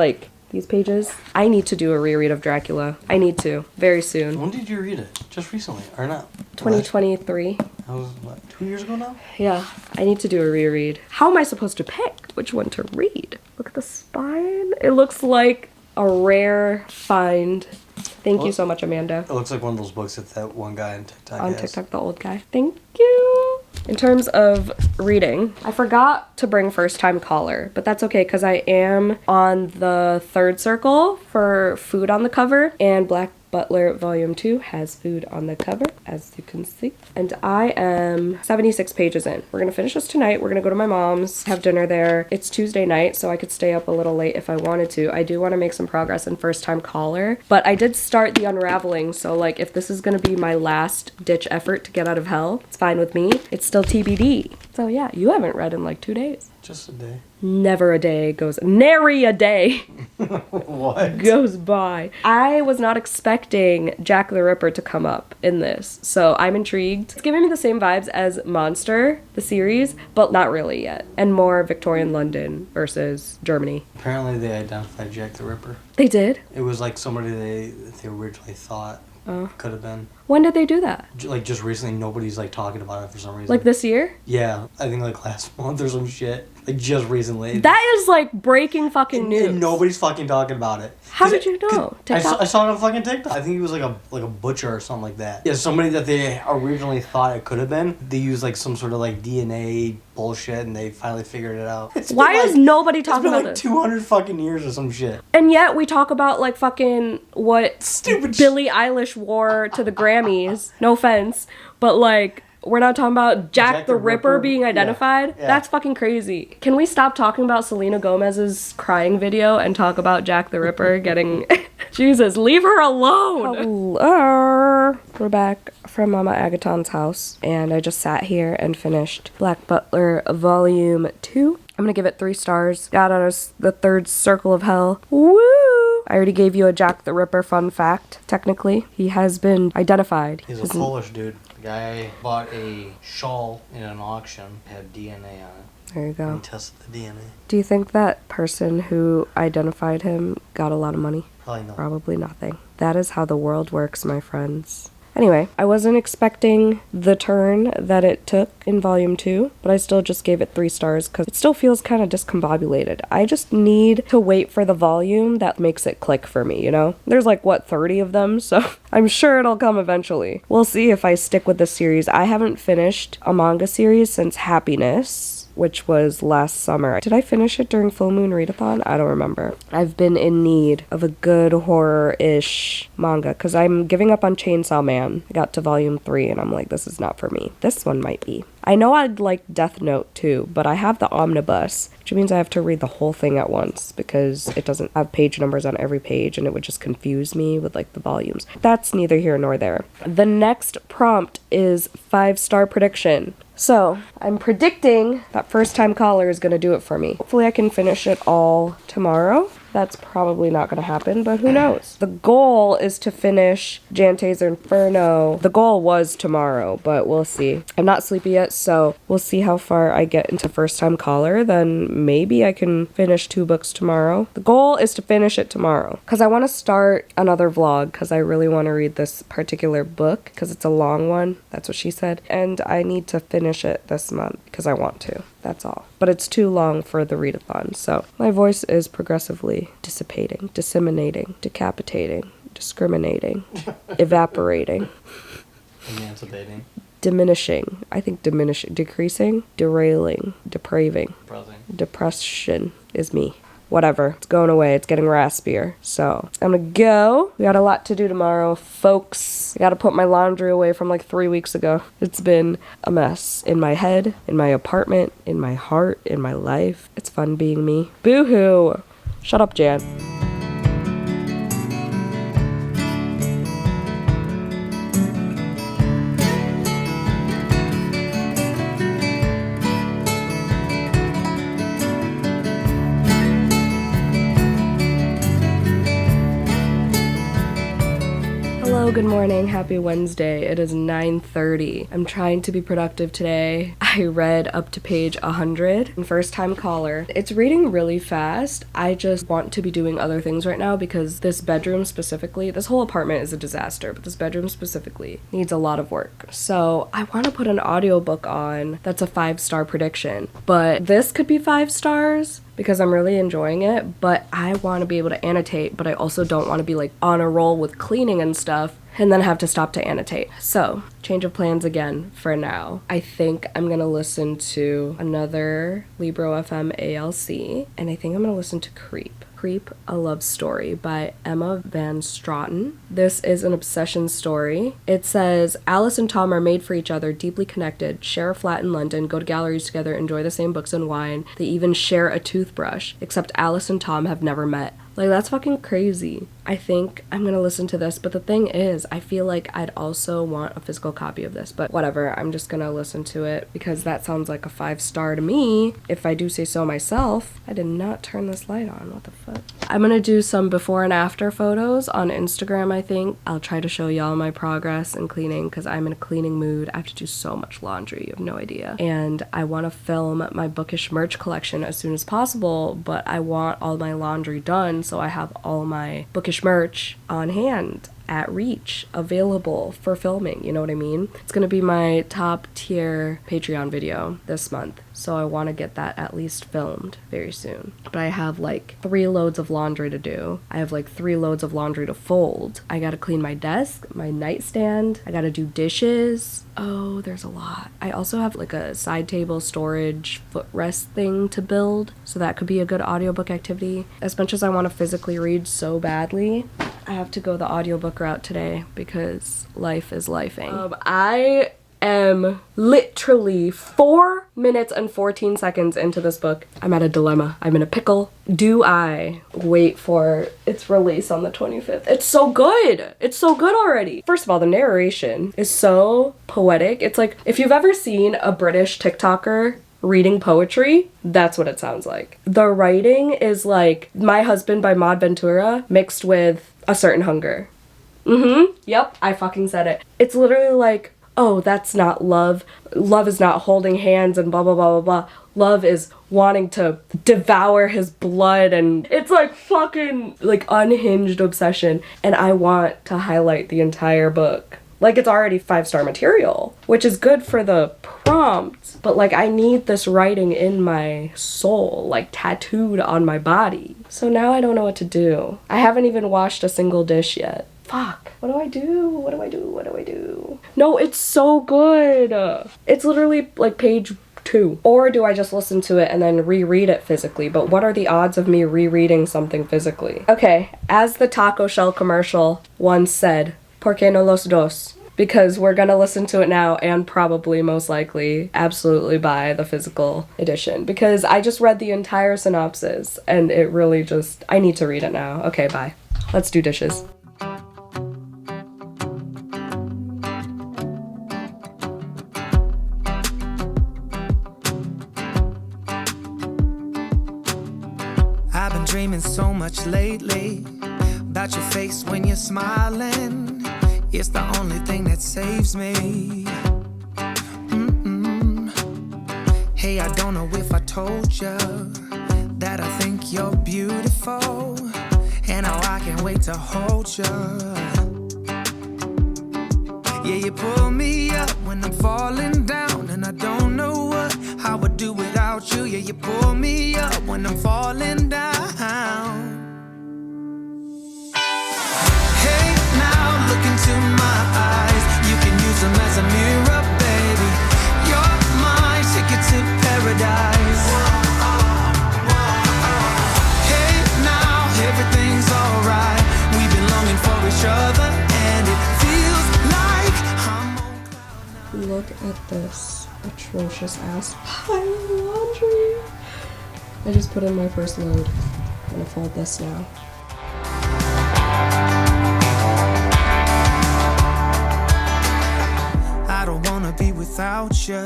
pages. I need to do a reread of Dracula. I need to. Very soon. When did you read it? Just recently, or not? 2023. That was, what, 2 years ago now? Yeah. I need to do a reread. How am I supposed to pick which one to read? Look at the spine. It looks like a rare find. Thank you so much, Amanda. It looks like one of those books that one guy on TikTok has. On TikTok, the old guy. Thank you. In terms of reading, I forgot to bring First Time Caller, but that's okay because I am on the 3rd circle for Food on the Cover and Black Butler Volume 2 has food on the cover, as you can see. And I am 76 pages in. We're gonna finish this tonight. We're gonna go to my mom's, have dinner there. It's Tuesday night, so I could stay up a little late if I wanted to. I do want to make some progress in First Time Caller, but I did start the unraveling, so like if this is gonna be my last ditch effort to get out of hell, it's fine with me. It's still TBD. So yeah, you haven't read in like 2 days. Just a day. Never a day goes, nary a day what? goes by. I was not expecting Jack the Ripper to come up in this, so I'm intrigued. It's giving me the same vibes as Monster, the series, but not really yet. And more Victorian London versus Germany. Apparently they identified Jack the Ripper. They did? It was like somebody they originally thought could have been. When did they do that? Like just recently, nobody's like talking about it for some reason. Like this year? Yeah, I think like last month or some shit. Like just recently. That is like breaking fucking news. And nobody's fucking talking about it. How did you know? I saw it on fucking TikTok. I think he was like a butcher or something like that. Yeah, somebody that they originally thought it could have been. They used like some sort of like DNA bullshit and they finally figured it out. Why is nobody talking about this? It's been like 200 fucking years or some shit. And yet we talk about like fucking what stupid Billie Eilish wore to the Grammys. No offense, but like we're not talking about Jack the Ripper being identified. Yeah. That's fucking crazy. Can we stop talking about Selena Gomez's crying video and talk about Jack the Ripper getting... Jesus, leave her alone! Hello. We're back from Mama Agaton's house, and I just sat here and finished Black Butler Volume 2. I'm gonna give it 3 stars. Got out of the 3rd circle of hell. Woo! I already gave you a Jack the Ripper fun fact, technically. He has been identified. He's a Polish dude. The guy bought a shawl in an auction, had DNA on it. There you go. And tested the DNA. Do you think that person who identified him got a lot of money? Probably not. Probably nothing. That is how the world works, my friends. Anyway, I wasn't expecting the turn that it took in Volume 2, but I still just gave it 3 stars because it still feels kind of discombobulated. I just need to wait for the volume that makes it click for me, you know? There's like, what, 30 of them? So I'm sure it'll come eventually. We'll see if I stick with this series. I haven't finished a manga series since Happiness, which was last summer. Did I finish it during Full Moon Readathon? I don't remember. I've been in need of a good horror-ish manga because I'm giving up on Chainsaw Man. I got to Volume 3 and I'm like, this is not for me. This one might be. I know I'd like Death Note too, but I have the omnibus, which means I have to read the whole thing at once because it doesn't have page numbers on every page and it would just confuse me with like the volumes. That's neither here nor there. The next prompt is 5-star prediction. So, I'm predicting that First Time Caller is going to do it for me. Hopefully I can finish it all tomorrow. That's probably not going to happen, but who knows? The goal is to finish Jante's Inferno. The goal was tomorrow, but we'll see. I'm not sleepy yet, so we'll see how far I get into First Time Caller. Then maybe I can finish 2 books tomorrow. The goal is to finish it tomorrow because I want to start another vlog because I really want to read this particular book because it's a long one. That's what she said. And I need to finish it this month because I want to. That's all. But it's too long for the readathon, so my voice is progressively dissipating, disseminating, decapitating, discriminating, evaporating, emancipating, diminishing. I think diminishing, decreasing, derailing, depraving, depression is me. Whatever. It's going away. It's getting raspier. So I'm gonna go. We got a lot to do tomorrow, folks. I gotta put my laundry away from like 3 weeks ago. It's been a mess in my head, in my apartment, in my heart, in my life. It's fun being me. Boo-hoo. Shut up, Jan. Good morning, happy Wednesday. It is 9:30. I'm trying to be productive today. I read up to page 100 in First Time Caller. It's reading really fast. I just want to be doing other things right now because this bedroom specifically, this whole apartment is a disaster, but this bedroom specifically needs a lot of work. So I want to put an audiobook on that's a 5-star prediction, but this could be 5 stars because I'm really enjoying it, but I want to be able to annotate, but I also don't want to be like on a roll with cleaning and stuff and then have to stop to annotate. So, change of plans again for now. I think I'm gonna listen to another Libro FM ALC, and I think I'm gonna listen to Creep. Creep, A Love Story by Emma Van Straten. This is an obsession story. It says, Alice and Tom are made for each other, deeply connected, share a flat in London, go to galleries together, enjoy the same books and wine. They even share a toothbrush, except Alice and Tom have never met. Like, that's fucking crazy. I think I'm gonna listen to this, but the thing is, I feel like I'd also want a physical copy of this, but whatever, I'm just gonna listen to it because that sounds like a 5-star to me, if I do say so myself. I did not turn this light on, what the fuck? I'm gonna do some before and after photos on Instagram, I think. I'll try to show y'all my progress in cleaning because I'm in a cleaning mood. I have to do so much laundry, you have no idea. And I want to film my bookish merch collection as soon as possible, but I want all my laundry done so I have all my bookish merch on hand at reach, available for filming, you know what I mean? It's gonna be my top tier Patreon video this month, so I want to get that at least filmed very soon. But I have like 3 loads of laundry to do. I have like 3 loads of laundry to fold. I gotta clean my desk, my nightstand, I gotta do dishes. Oh, there's a lot. I also have like a side table storage footrest thing to build, so that could be a good audiobook activity. As much as I want to physically read so badly, I have to go the audiobook route today because life is lifing. I am literally 4 minutes and 14 seconds into this book. I'm at a dilemma. I'm in a pickle. Do I wait for its release on the 25th? It's so good. It's so good already. First of all, the narration is so poetic. It's like, if you've ever seen a British TikToker reading poetry, that's what it sounds like. The writing is like My Husband by Maud Ventura mixed with A Certain Hunger. Yep, I fucking said it. It's literally like, oh, that's not love. Love is not holding hands and blah, blah, blah, blah, blah. Love is wanting to devour his blood, and it's like fucking like unhinged obsession. And I want to highlight the entire book. Like, it's already 5-star material, which is good for the prompt, but like I need this writing in my soul, like tattooed on my body. So now I don't know what to do. I haven't even washed a single dish yet. Fuck. What do I do? What do I do? What do I do? No, it's so good. It's literally like page 2. Or do I just listen to it and then reread it physically? But what are the odds of me rereading something physically? Okay, as the taco shell commercial once said, ¿Por qué no los dos? Because we're gonna listen to it now and probably most likely absolutely buy the physical edition because I just read the entire synopsis and it really just, I need to read it now. Okay, bye. Let's do dishes. I've been dreaming so much lately about your face when you're smiling. It's the only thing that saves me. Hey, I don't know if I told you that I think you're beautiful, and how I can't wait to hold you. Yeah, you pull me up when I'm falling down, and I don't know what I would do without you. Yeah, you pull me up when I'm falling down. Look into my eyes, you can use them as a mirror, baby. You're my ticket to paradise. Hey, now everything's alright. We've been longing for each other, and it feels like I'm on cloud nine. Look at this atrocious ass pile of laundry. I just put in my first load. I'm gonna fold this now. I don't wanna be without you.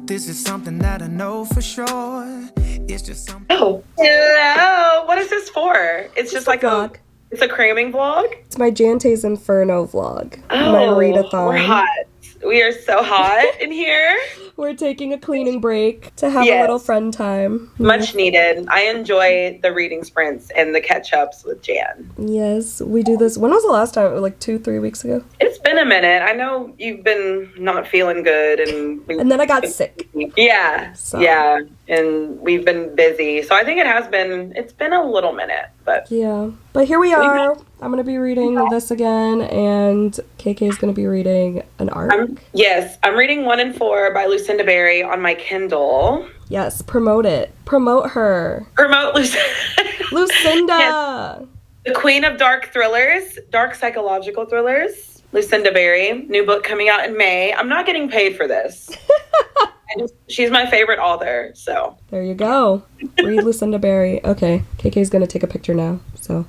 This is something that I know for sure. It's just something. Oh, hello. What is this for? It's just like vlog. It's a cramming vlog? It's my Jante's Inferno vlog. Oh, my readathon. We're hot. We are so hot in here. We're taking a cleaning break to have a little friend time. Much needed. I enjoy the reading sprints and the catch-ups with Jan. Yes, we do this. When was the last time? Like 2-3 weeks ago? It's been a minute. I know you've been not feeling good, And then I got sick. Yeah, So. yeah, and we've been busy. So I think it's been a little minute, but Yeah, but here we are. I'm gonna be reading this again, and KK is gonna be reading an arc. I'm reading 1 and 4 by Lucinda Berry on my Kindle. Yes, promote it. Promote her. Promote Lucinda! Yes. The queen of dark thrillers, dark psychological thrillers. Lucinda Berry, new book coming out in May. I'm not getting paid for this. She's my favorite author, so. There you go. Read Lucinda Berry. Okay, KK's gonna take a picture now, so.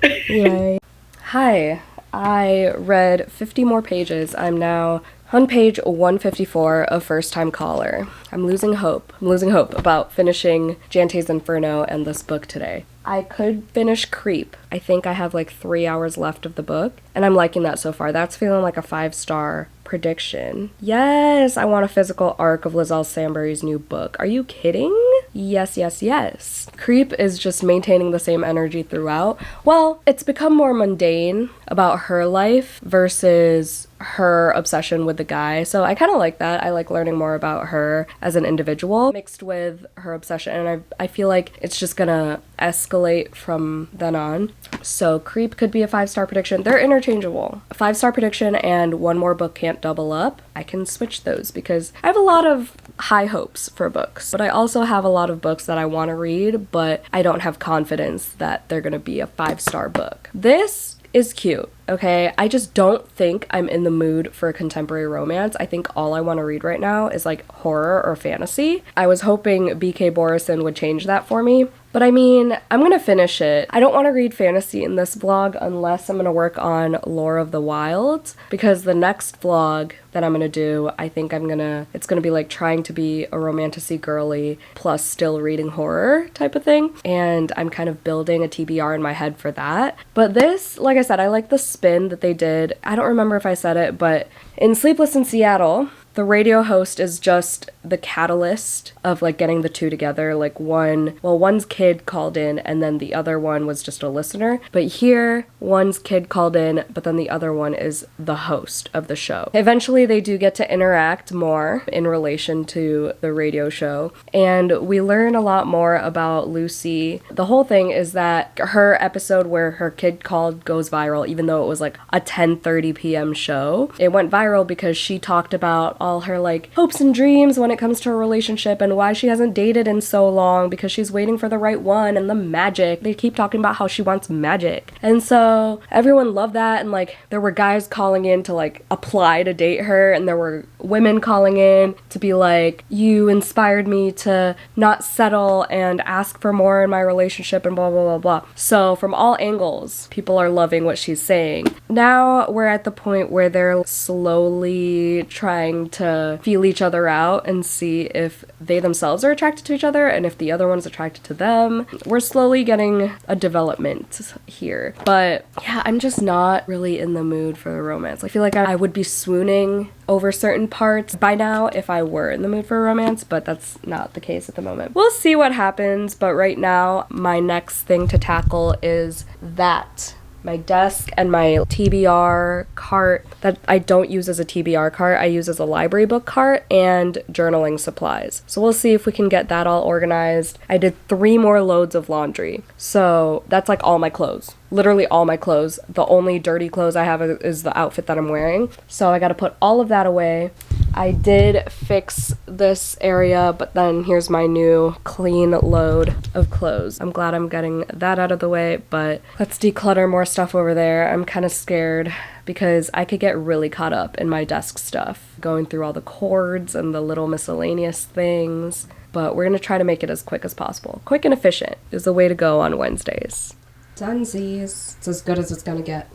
Yay. Hi, I read 50 more pages. I'm now on page 154 of First Time Caller. I'm losing hope. I'm losing hope about finishing Jante's Inferno and this book today. I could finish Creep. I think I have like 3 hours left of the book, and I'm liking that so far. That's feeling like a 5-star prediction. Yes, I want a physical arc of Lizelle Sambury's new book. Are you kidding? Yes, yes, yes. Creep is just maintaining the same energy throughout. Well, it's become more mundane about her life versus her obsession with the guy. So I kind of like that. I like learning more about her as an individual mixed with her obsession. And I feel like it's just gonna escalate from then on. So Creep could be a 5-star prediction. They're interchangeable. A 5-star prediction and one more book can't double up. I can switch those because I have a lot of high hopes for books, but I also have a lot of books that I want to read, but I don't have confidence that they're gonna be a 5-star book. This is cute, okay? I just don't think I'm in the mood for a contemporary romance. I think all I want to read right now is like horror or fantasy. I was hoping B.K. Borison would change that for me, but I mean, I'm gonna finish it. I don't want to read fantasy in this vlog unless I'm gonna work on Lore of the Wild, because the next vlog that I'm gonna do, I think it's gonna be like trying to be a romantasy girly plus still reading horror type of thing, and I'm kind of building a TBR in my head for that. But this, like I said, I like the spin that they did. I don't remember if I said it, but in Sleepless in Seattle, the radio host is just the catalyst of like getting the two together. Like one's kid called in and then the other one was just a listener. But here, one's kid called in, but then the other one is the host of the show. Eventually, they do get to interact more in relation to the radio show. And we learn a lot more about Lucy. The whole thing is that her episode where her kid called goes viral, even though it was like a 10:30 p.m. show. It went viral because she talked about all her like hopes and dreams when it comes to a relationship and why she hasn't dated in so long because she's waiting for the right one and the magic. They keep talking about how she wants magic. And so everyone loved that, and like there were guys calling in to like apply to date her, and there were women calling in to be like, you inspired me to not settle and ask for more in my relationship and blah blah blah blah. So from all angles, people are loving what she's saying. Now we're at the point where they're slowly trying to feel each other out and see if they themselves are attracted to each other and if the other one's attracted to them. We're slowly getting a development here. But yeah, I'm just not really in the mood for a romance. I feel like I would be swooning over certain parts by now if I were in the mood for a romance, but that's not the case at the moment. We'll see what happens, but right now my next thing to tackle is that. My desk and my TBR cart that I don't use as a TBR cart, I use as a library book cart, and journaling supplies. So we'll see if we can get that all organized. I did 3 more loads of laundry. So that's like all my clothes. Literally all my clothes. The only dirty clothes I have is the outfit that I'm wearing. So I gotta put all of that away. I did fix this area, but then here's my new clean load of clothes. I'm glad I'm getting that out of the way, but let's declutter more stuff over there. I'm kind of scared because I could get really caught up in my desk stuff, going through all the cords and the little miscellaneous things, but we're gonna try to make it as quick as possible. Quick and efficient is the way to go on Wednesdays. Dunsies. It's as good as it's gonna get.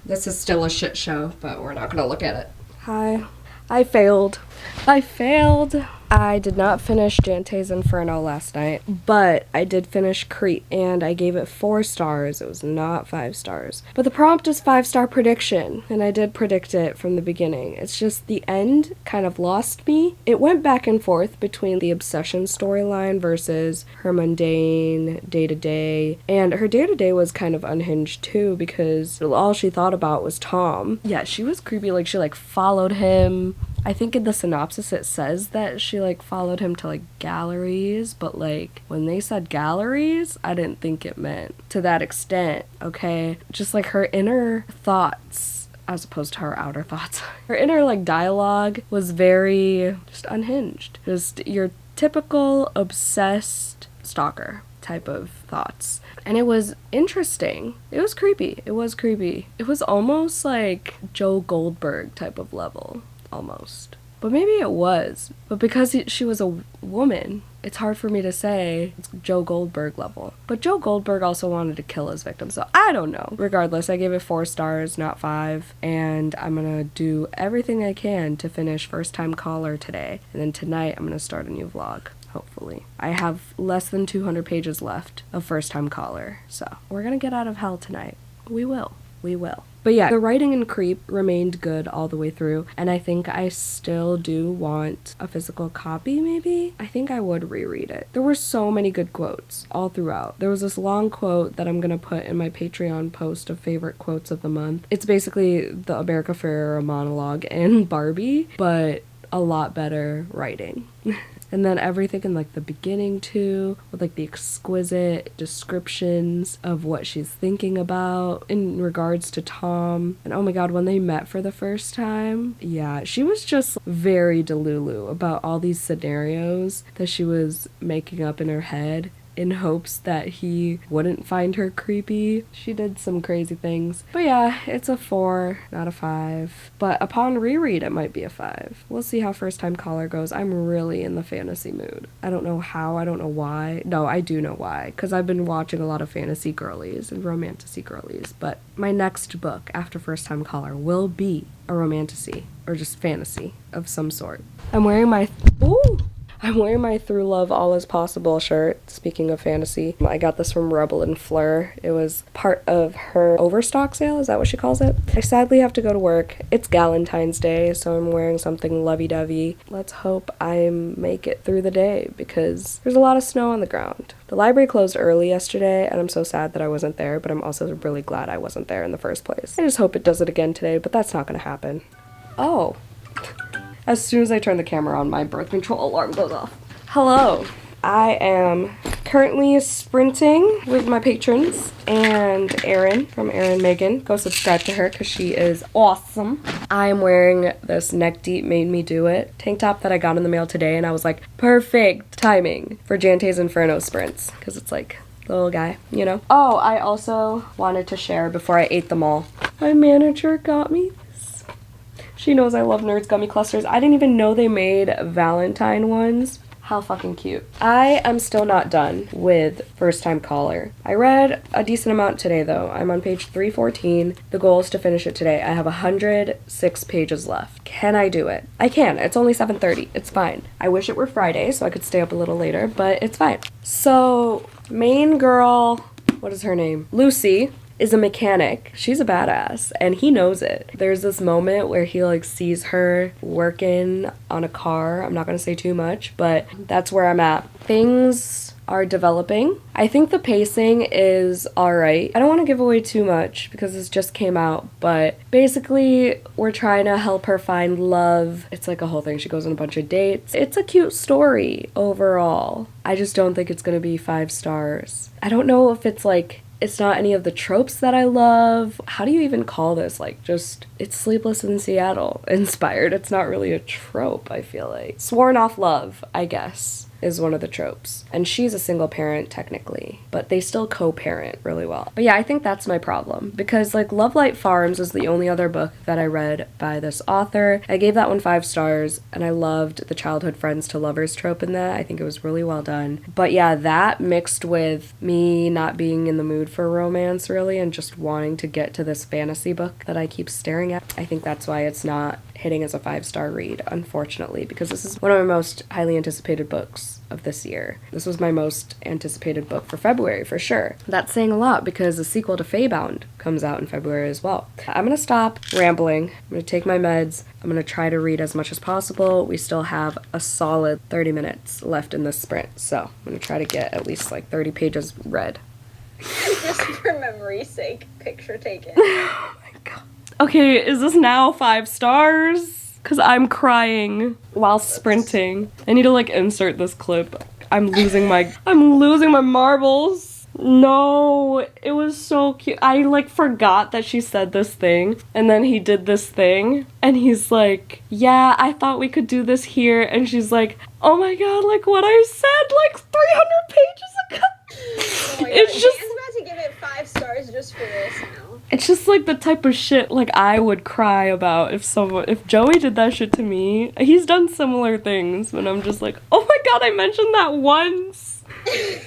This is still a shit show, but we're not gonna look at it. Hi. I failed. I did not finish Jante's Inferno last night, but I did finish Crete, and I gave it 4 stars. It was not 5 stars. But the prompt is 5-star prediction, and I did predict it from the beginning. It's just the end kind of lost me. It went back and forth between the obsession storyline versus her mundane day-to-day, and her day-to-day was kind of unhinged too, because all she thought about was Tom. Yeah, she was creepy. Like, she like followed him. I think in the synopsis it says that she like followed him to like galleries, but like when they said galleries, I didn't think it meant to that extent, okay? Just like her inner thoughts as opposed to her outer thoughts. Her inner like dialogue was very just unhinged. Just your typical obsessed stalker type of thoughts. And it was interesting. It was creepy. It was creepy. It was almost like Joe Goldberg type of level. Almost. But maybe it was. But because she was a woman, it's hard for me to say it's Joe Goldberg level. But Joe Goldberg also wanted to kill his victim, so I don't know. Regardless, I gave it 4 stars, not 5, and I'm gonna do everything I can to finish First Time Caller today. And then tonight, I'm gonna start a new vlog. Hopefully. I have less than 200 pages left of First Time Caller, so we're gonna get out of hell tonight. We will. We will. But yeah, the writing in Creep remained good all the way through, and I think I still do want a physical copy, maybe? I think I would reread it. There were so many good quotes all throughout. There was this long quote that I'm gonna put in my Patreon post of favorite quotes of the month. It's basically the America Ferrera monologue and Barbie, but a lot better writing. And then everything in like the beginning too, with like the exquisite descriptions of what she's thinking about in regards to Tom. And oh my god, when they met for the first time, yeah, she was just very delulu about all these scenarios that she was making up in her head in hopes that he wouldn't find her creepy. She did some crazy things. But yeah, it's a 4, not a 5. But upon reread, it might be a 5. We'll see how First Time Caller goes. I'm really in the fantasy mood. I don't know how, I don't know why. No, I do know why, because I've been watching a lot of fantasy girlies and romantasy girlies. But my next book after First Time Caller will be a romantasy, or just fantasy of some sort. I'm wearing my Through Love All Is Possible shirt, speaking of fantasy. I got this from Rebel and Fleur. It was part of her overstock sale, is that what she calls it? I sadly have to go to work. It's Galentine's Day, so I'm wearing something lovey-dovey. Let's hope I make it through the day, because there's a lot of snow on the ground. The library closed early yesterday, and I'm so sad that I wasn't there, but I'm also really glad I wasn't there in the first place. I just hope it does it again today, but that's not gonna happen. Oh. As soon as I turn the camera on, my birth control alarm goes off. Hello. I am currently sprinting with my patrons and Erin from Erin Megan. Go subscribe to her because she is awesome. I am wearing this Neck Deep Made Me Do It tank top that I got in the mail today, and I was like, perfect timing for Jante's Inferno sprints, because it's like the little guy, you know? Oh, I also wanted to share before I ate them all. My manager got me. She knows I love Nerds Gummy Clusters. I didn't even know they made Valentine ones. How fucking cute. I am still not done with First Time Caller. I read a decent amount today though. I'm on page 314. The goal is to finish it today. I have 106 pages left. Can I do it? I can. It's only 7:30. It's fine. I wish it were Friday so I could stay up a little later, but it's fine. So, main girl, what is her name? Lucy is a mechanic. She's a badass, and he knows it. There's this moment where he like sees her working on a car. I'm not gonna say too much, but that's where I'm at. Things are developing. I think the pacing is alright. I don't want to give away too much because this just came out, but basically we're trying to help her find love. It's like a whole thing. She goes on a bunch of dates. It's a cute story overall. I just don't think it's gonna be 5 stars. I don't know if it's like, it's not any of the tropes that I love. How do you even call this? Like, just, it's Sleepless in Seattle inspired. It's not really a trope, I feel like. Sworn off love, I guess, is one of the tropes. And she's a single parent, technically, but they still co-parent really well. But yeah, I think that's my problem, because like Love Light Farms is the only other book that I read by this author. I gave that one 5 stars, and I loved the childhood friends to lovers trope in that. I think it was really well done. But yeah, that mixed with me not being in the mood for romance really, and just wanting to get to this fantasy book that I keep staring at, I think that's why it's not hitting as a 5-star read, unfortunately, because this is one of my most highly anticipated books of this year. This was my most anticipated book for February, for sure. That's saying a lot because the sequel to Feybound comes out in February as well. I'm gonna stop rambling. I'm gonna take my meds. I'm gonna try to read as much as possible. We still have a solid 30 minutes left in this sprint, so I'm gonna try to get at least like 30 pages read. Just for memory's sake, picture taken. Oh my god. Okay, is this now 5 stars? Because I'm crying while sprinting. I need to like insert this clip. I'm losing my marbles. No, it was so cute. I like forgot that she said this thing, and then he did this thing, and he's like, yeah, I thought we could do this here, and she's like, oh my god, like what I said like 300 pages ago. Oh my god, It's just, Dan's about to give it 5 stars just for this now. it's just like the type of shit like I would cry about if Joey did that shit to me. He's done similar things, but I'm just like, oh my god, I mentioned that once.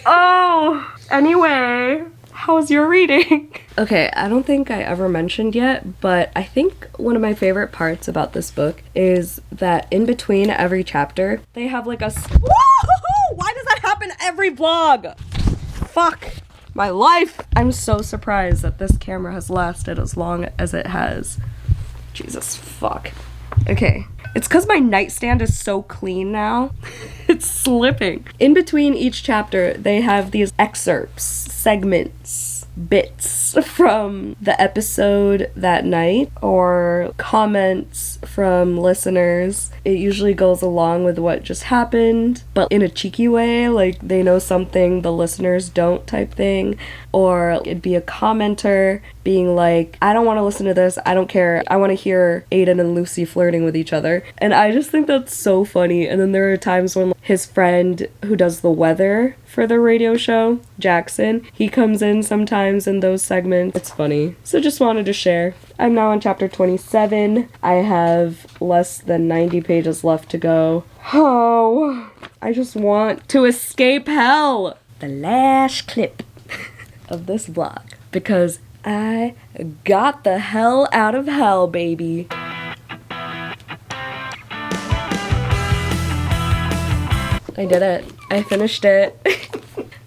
Oh, anyway, how's your reading? Okay, I don't think I ever mentioned yet, but I think one of my favorite parts about this book is that in between every chapter, they have like a... Woo-hoo-hoo! Why does that happen every vlog? Fuck my life. I'm so surprised that this camera has lasted as long as it has. Jesus fuck. Okay. It's because my nightstand is so clean now. It's slipping. In between each chapter, they have these excerpts, segments, bits from the episode that night or comments from listeners. It usually goes along with what just happened, but in a cheeky way, like they know something the listeners don't type thing. Or it'd be a commenter being like, I don't want to listen to this, I don't care, I want to hear Aiden and Lucy flirting with each other. And I just think that's so funny. And then there are times when his friend who does the weather for the radio show, Jackson, he comes in sometimes in those segments. It's funny. So just wanted to share. I'm now on chapter 27. I have less than 90 pages left to go. Oh, I just want to escape hell. The last clip of this vlog, because I got the hell out of hell, baby. I did it. I finished it.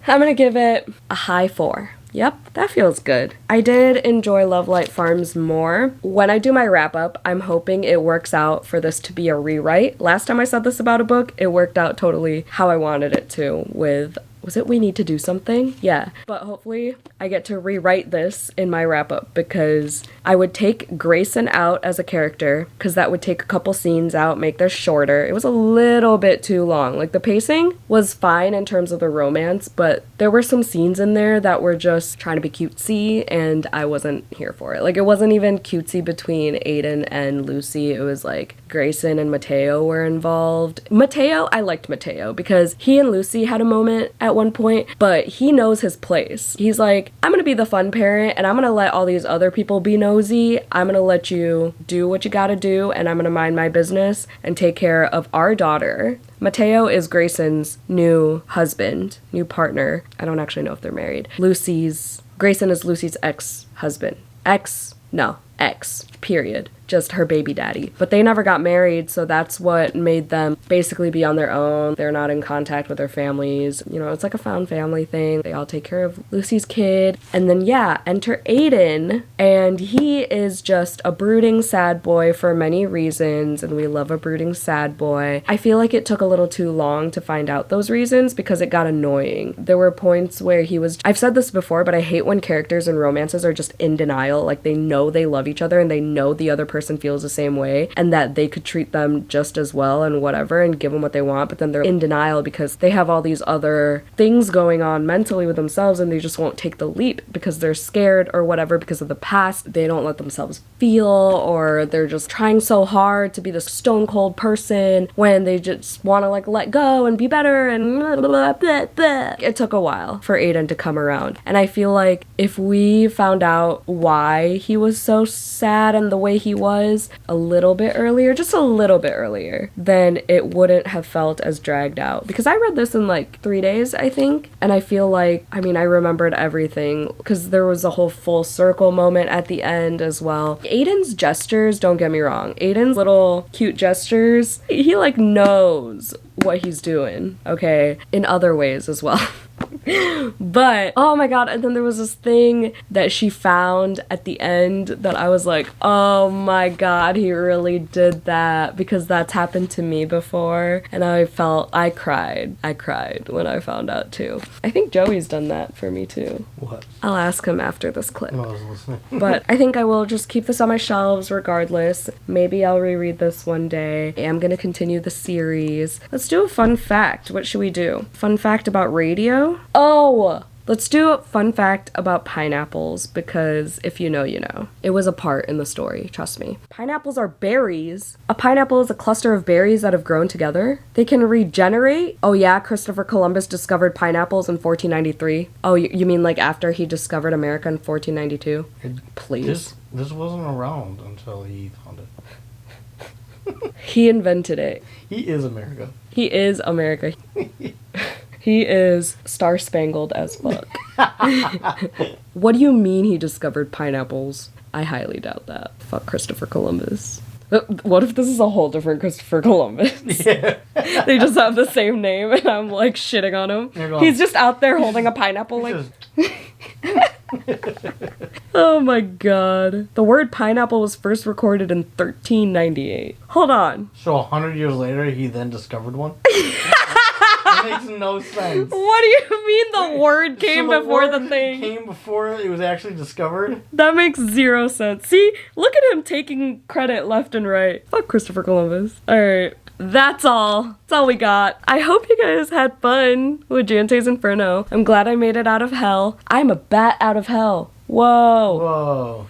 I'm gonna give it a high 4. Yep, that feels good. I did enjoy Love Light Farms more. When I do my wrap up, I'm hoping it works out for this to be a rewrite. Last time I said this about a book, it worked out totally how I wanted it to with... Was it We Need to Do Something? Yeah. But hopefully I get to rewrite this in my wrap-up because I would take Grayson out as a character because that would take a couple scenes out, make this shorter. It was a little bit too long. Like the pacing was fine in terms of the romance, but there were some scenes in there that were just trying to be cutesy and I wasn't here for it. Like it wasn't even cutesy between Aiden and Lucy. It was like Grayson and Mateo were involved. I liked Mateo because he and Lucy had a moment at one point, but he knows his place. He's like, I'm gonna be the fun parent and I'm gonna let all these other people be nosy. I'm gonna let you do what you gotta do and I'm gonna mind my business and take care of our daughter. Mateo is Grayson's new husband, new partner. I don't actually know if they're married. Grayson is Lucy's ex-husband. Ex, period. Just her baby daddy. But they never got married, so that's what made them basically be on their own. They're not in contact with their families. You know, it's like a found family thing. They all take care of Lucy's kid. And then, yeah, enter Aiden. And he is just a brooding sad boy for many reasons. And we love a brooding sad boy. I feel like it took a little too long to find out those reasons because it got annoying. There were points where I've said this before, but I hate when characters in romances are just in denial. Like they know they love each other and they know the other person feels the same way and that they could treat them just as well and whatever and give them what they want, but then they're in denial because they have all these other things going on mentally with themselves and they just won't take the leap because they're scared or whatever because of the past. They don't let themselves feel, or they're just trying so hard to be this stone cold person when they just want to like let go and be better and blah, blah, blah, blah. It took a while for Aiden to come around, and I feel like if we found out why he was so sad and the way he was a little bit earlier, just a little bit earlier, then it wouldn't have felt as dragged out. Because I read this in like 3 days, I think, and I feel like, I mean, I remembered everything because there was a whole full circle moment at the end as well. Aiden's gestures, don't get me wrong, Aiden's little cute gestures, he like knows what he's doing, okay, in other ways as well. But oh my god, and then there was this thing that she found at the end that I was like, oh my god, he really did that, because that's happened to me before, and I cried when I found out too. I think Joey's done that for me too. What? I'll ask him after this clip. No, I was listening. But I think I will just keep this on my shelves regardless. Maybe I'll reread this one day. I am gonna continue the series. Let's do a fun fact. What should we do? Fun fact about radio? Oh! Let's do a fun fact about pineapples, because if you know, you know. It was a part in the story, trust me. Pineapples are berries. A pineapple is a cluster of berries that have grown together. They can regenerate. Oh yeah, Christopher Columbus discovered pineapples in 1493. Oh, you mean like after he discovered America in 1492? Please. This wasn't around until he found it. He invented it. He is America. He is America. He is star-spangled as fuck. What do you mean he discovered pineapples? I highly doubt that. Fuck Christopher Columbus. What if this is a whole different Christopher Columbus? Yeah. They just have the same name and I'm like shitting on him. He's just out there holding a pineapple like... Oh my god. The word pineapple was first recorded in 1398. Hold on. So 100 years later, he then discovered one? That makes no sense. What do you mean the word came before the thing? Came before it was actually discovered? That makes zero sense. See? Look at him taking credit left and right. Fuck Christopher Columbus. Alright. That's all. That's all we got. I hope you guys had fun with Jante's Inferno. I'm glad I made it out of hell. I'm a bat out of hell. Whoa. Whoa.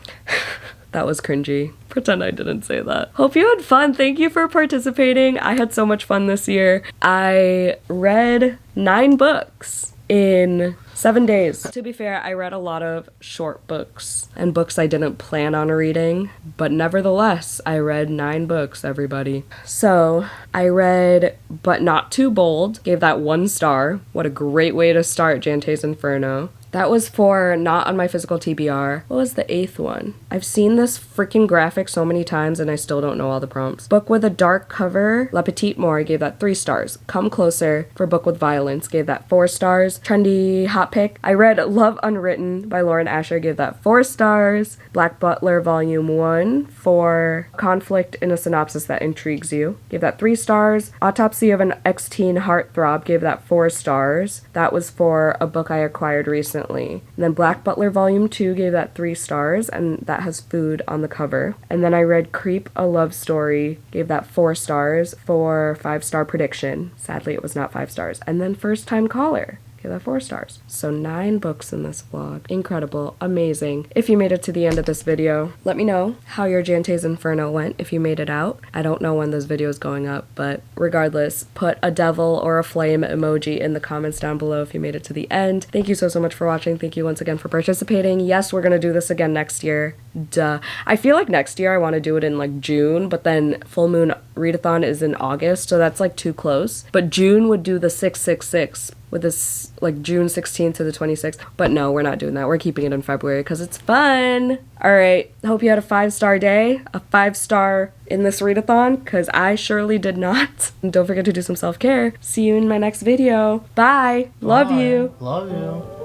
That was cringy. Pretend I didn't say that. Hope you had fun. Thank you for participating. I had so much fun this year. I read 9 books in 7 days. To be fair, I read a lot of short books and books I didn't plan on reading, but nevertheless, I read 9 books, everybody. So, I read But Not Too Bold, gave that 1 star. What a great way to start Jante's Inferno. That was for Not on My Physical TBR. What was the 8th one? I've seen this freaking graphic so many times and I still don't know all the prompts. Book with a dark cover, La Petite More, gave that 3 stars. Come Closer for Book with Violence, gave that 4 stars. Trendy Hot Pick. I read Love Unwritten by Lauren Asher, gave that 4 stars. Black Butler Volume 1 for Conflict in a Synopsis That Intrigues You, gave that 3 stars. Autopsy of an Ex-Teen Heartthrob, gave that 4 stars. That was for a book I acquired recently. And then Black Butler Volume 2 gave that 3 stars, and that has food on the cover. And then I read Creep, A Love Story, gave that 4 stars for 5-star prediction. Sadly, it was not 5 stars. And then First Time Caller, gave that 4 stars. So 9 books in this vlog. Incredible. Amazing. If you made it to the end of this video, let me know how your Jante's Inferno went if you made it out. I don't know when this video is going up, but regardless, put a devil or a flame emoji in the comments down below if you made it to the end. Thank you so much for watching. Thank you once again for participating. Yes, we're gonna do this again next year. Duh. I feel like next year I want to do it in like June, but then Full Moon Readathon is in August, so that's like too close. But June would do the 666 with this like June 16th to the 26th. But no, we're not doing that. We're keeping it in February because it's fun. Alright, hope you had a 5-star day, a 5-star in this readathon, because I surely did not. And don't forget to do some self-care. See you in my next video. Bye. Love you. Love you.